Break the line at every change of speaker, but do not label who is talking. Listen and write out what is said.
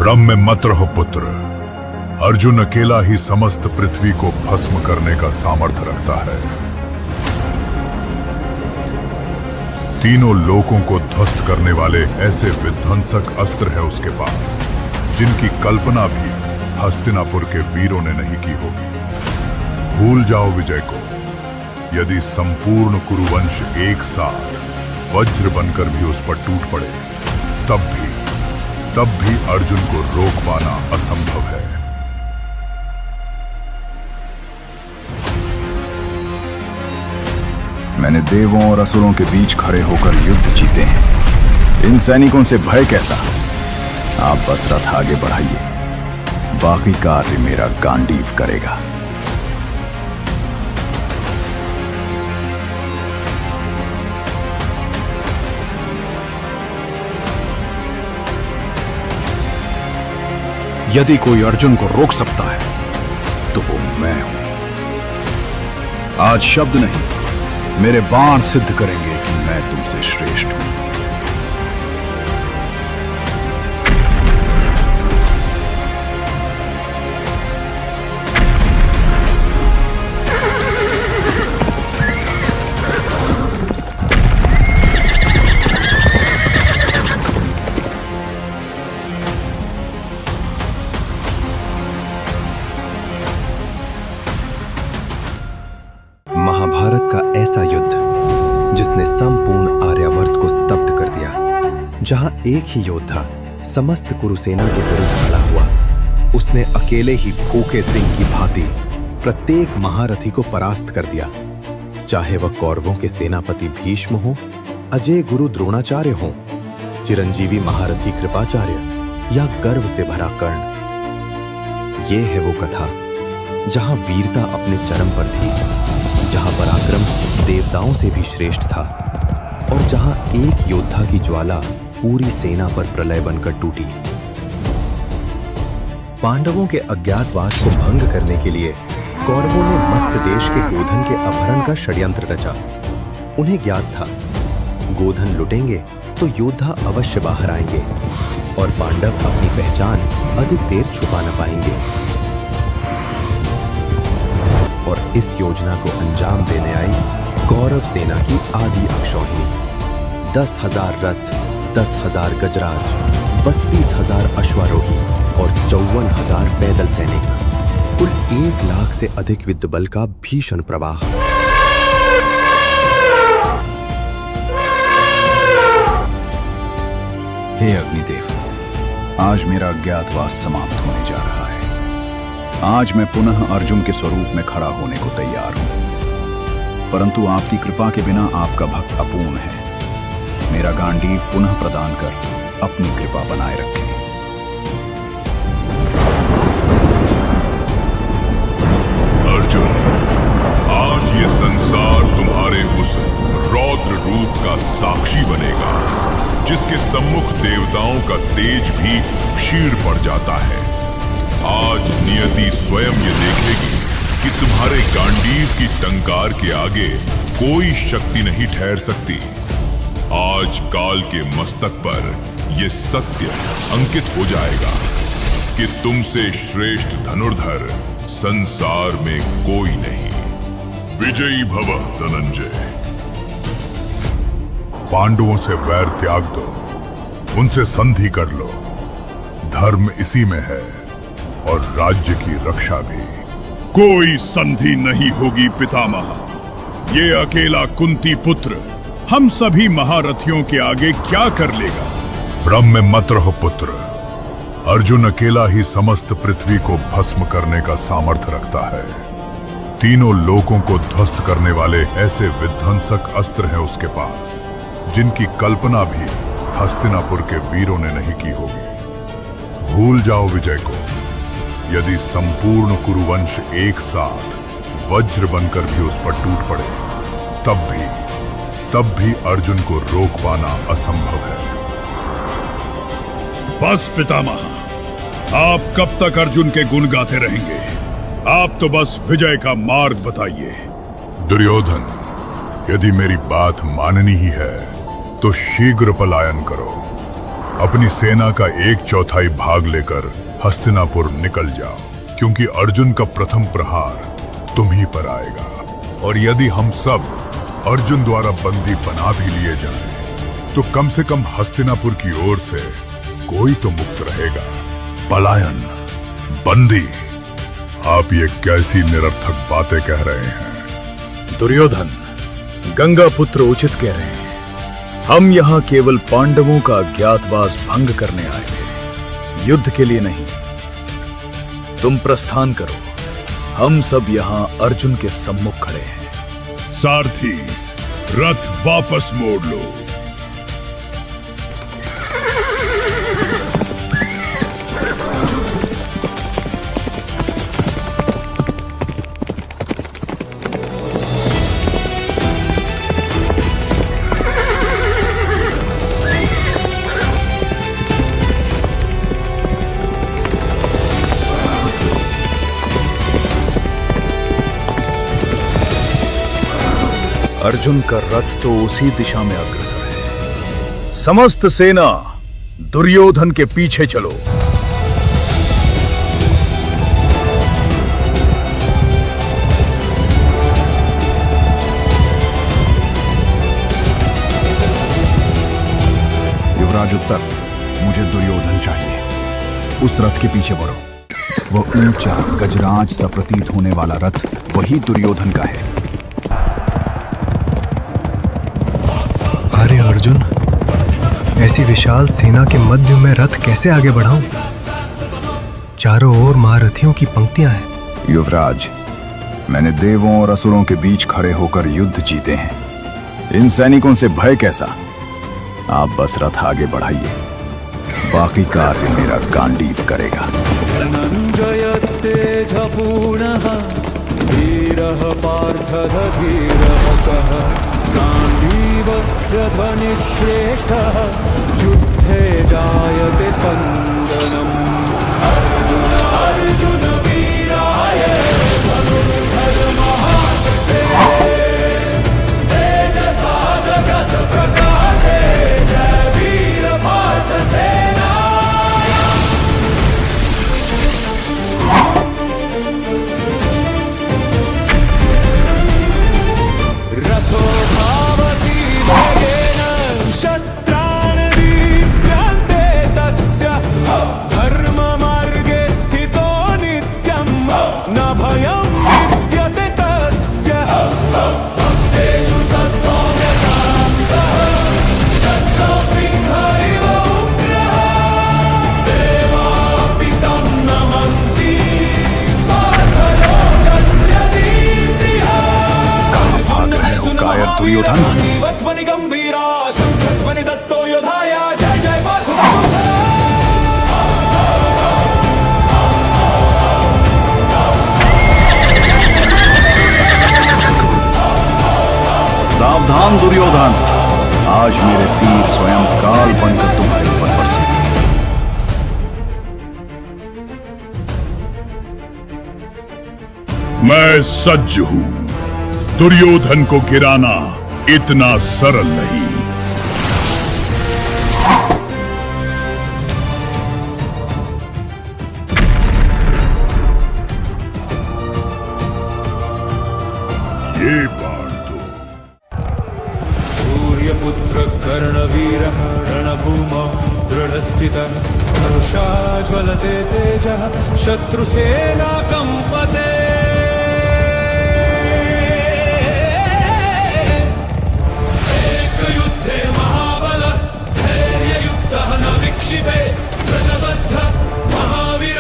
भ्रम में मत रहो पुत्र। अर्जुन अकेला ही समस्त पृथ्वी को भस्म करने का सामर्थ्य रखता है। तीनों लोकों को ध्वस्त करने वाले ऐसे विध्वंसक अस्त्र है उसके पास, जिनकी कल्पना भी हस्तिनापुर के वीरों ने नहीं की होगी। भूल जाओ विजय को। यदि संपूर्ण कुरुवंश एक साथ वज्र बनकर भी उस पर टूट पड़े, तब भी अर्जुन को रोक पाना असंभव है।
मैंने देवों और असुरों के बीच खड़े होकर युद्ध जीते हैं। इन सैनिकों से भय कैसा? आप बस रथ आगे बढ़ाइए, बाकी कार्य मेरा गांडीव करेगा।
यदि कोई अर्जुन को रोक सकता है तो वो मैं हूं। आज शब्द नहीं, मेरे बाण सिद्ध करेंगे कि मैं तुमसे श्रेष्ठ हूं।
महाभारत का ऐसा युद्ध जिसने संपूर्ण आर्यावर्त को स्तब्ध कर दिया, जहां एक ही योद्धा समस्त कुरुसेना के विरुद्ध खड़ा हुआ। उसने अकेले ही भूखे सिंह की भांति प्रत्येक महारथी को परास्त कर दिया, चाहे वह कौरवों के सेनापति भीष्म हो, अजय गुरु द्रोणाचार्य हो, चिरंजीवी महारथी कृपाचार्य या गर्व से भरा कर्ण। ये है वो कथा जहां वीरता अपने चरम पर थी, जहां पराक्रम देवताओं से भी श्रेष्ठ था, और जहां एक योद्धा की ज्वाला पूरी सेना पर प्रलय बनकर टूटी। पांडवों के अज्ञातवास को भंग करने के लिए कौरवों ने मत्स्य देश के गोधन के अपहरण का षड्यंत्र रचा। उन्हें ज्ञात था, गोधन लुटेंगे तो योद्धा अवश्य बाहर आएंगे और पांडव अपनी पहचान अधिक देर छुपा न पाएंगे। और इस योजना को अंजाम देने आई कौरव सेना की आदि अक्षौहिणी। 10,000 रथ, 10,000 गजराज, 32,000 अश्वारोही और 54,000 पैदल सैनिक, कुल 1 लाख से अधिक विद्युबल का भीषण प्रवाह।
हे अग्निदेव, आज मेरा अज्ञातवास समाप्त होने जा रहा है। आज मैं पुनः अर्जुन के स्वरूप में खड़ा होने को तैयार हूं, परंतु आपकी कृपा के बिना आपका भक्त अपूर्ण है। मेरा गांडीव पुनः प्रदान कर अपनी कृपा बनाए रखें।
अर्जुन, आज ये संसार तुम्हारे उस रौद्र रूप का साक्षी बनेगा, जिसके सम्मुख देवताओं का तेज भी क्षीण पड़ जाता है। आज नियति स्वयं ये देखेगी कि तुम्हारे गांडीव की टंकार के आगे कोई शक्ति नहीं ठहर सकती। आज काल के मस्तक पर यह सत्य अंकित हो जाएगा कि तुमसे श्रेष्ठ धनुर्धर संसार में कोई नहीं। विजयी भव धनंजय। पांडवों से वैर त्याग दो, उनसे संधि कर लो। धर्म इसी में है और राज्य की रक्षा भी।
कोई संधि नहीं होगी पितामह। ये अकेला कुंती पुत्र हम सभी महारथियों के आगे क्या कर लेगा?
भ्रम में मत रहो पुत्र। अर्जुन अकेला ही समस्त पृथ्वी को भस्म करने का सामर्थ्य रखता है। तीनों लोकों को ध्वस्त करने वाले ऐसे विध्वंसक अस्त्र हैं उसके पास, जिनकी कल्पना भी हस्तिनापुर के वीरों ने नहीं की होगी। भूल जाओ विजय को। यदि संपूर्ण कुरुवंश एक साथ वज्र बनकर भी उस पर टूट पड़े, तब भी अर्जुन को रोक पाना असंभव है।
बस पितामह, आप कब तक अर्जुन के गुण गाते रहेंगे? आप तो बस विजय का मार्ग बताइए।
दुर्योधन, यदि मेरी बात माननी ही है तो शीघ्र पलायन करो। अपनी सेना का 1/4 भाग लेकर हस्तिनापुर निकल जाओ, क्योंकि अर्जुन का प्रथम प्रहार तुम ही पर आएगा। और यदि हम सब अर्जुन द्वारा बंदी बना भी लिए जाएं, तो कम से कम हस्तिनापुर की ओर से कोई तो मुक्त रहेगा। पलायन, बंदी, आप ये कैसी निरर्थक बातें कह रहे हैं?
दुर्योधन, गंगा पुत्र उचित कह रहे हैं। हम यहां केवल पांडवों का अज्ञातवास भंग करने आए थे, युद्ध के लिए नहीं। तुम प्रस्थान करो, हम सब यहां अर्जुन के सम्मुख खड़े हैं।
सारथी, रथ वापस मोड़ लो।
अर्जुन का रथ तो उसी दिशा में अग्रसर है। समस्त सेना दुर्योधन के पीछे चलो।
युवराज उत्तर, मुझे दुर्योधन चाहिए। उस रथ के पीछे बढ़ो। वह ऊंचा गजराज सा प्रतीत होने वाला रथ वही दुर्योधन का है।
अरे अर्जुन, ऐसी विशाल सेना के मध्य में रथ कैसे आगे बढ़ाऊं? चारों ओर महारथियों की पंक्तियां हैं।
युवराज, मैंने देवों और असुरों के बीच खड़े होकर युद्ध जीते हैं। इन सैनिकों से भय कैसा? आप बस रथ आगे बढ़ाइए, बाकी कार्य मेरा गांडीव करेगा।
तेजपूर्णः धीरः पार्थः धीरः सः गाण्डीवस्य ध्वनिश्रेष्ठः युद्धे जायते स्पन्दनम्। अर्जुन अर्जुन वीराय धनुर्धर्महास्ते तेजसा जगत् प्रकाशे जय वीर पार्थ सेना। रथो धावति वेगेन शस्त्राणि दीप्यन्ते तस्य धर्ममार्गे स्थितो नित्यं न भयं विद्यते तस्य। भक्तेषु सौम्यतान्तः ततो सिंह इव उग्रः देवापि तं नमन्ति पार्थलोकस्य दीप्तिः।
कायर दुर्योधन,
ध्वनि गंभीरा शंखध्वनि दत्तो योधाय जय जय पार्थ।
सावधान दुर्योधन, आज मेरे तीर स्वयं काल बनकर तुम्हारे ऊपर बरसेंगे।
मैं सज्ज हूं। दुर्योधन को गिराना इतना सरल नहीं। ये बाण दो।
सूर्यपुत्र कर्णवीरः रणभूमौ दृढस्थितः धनुषा ज्वलते तेजः शत्रुसेनाकम्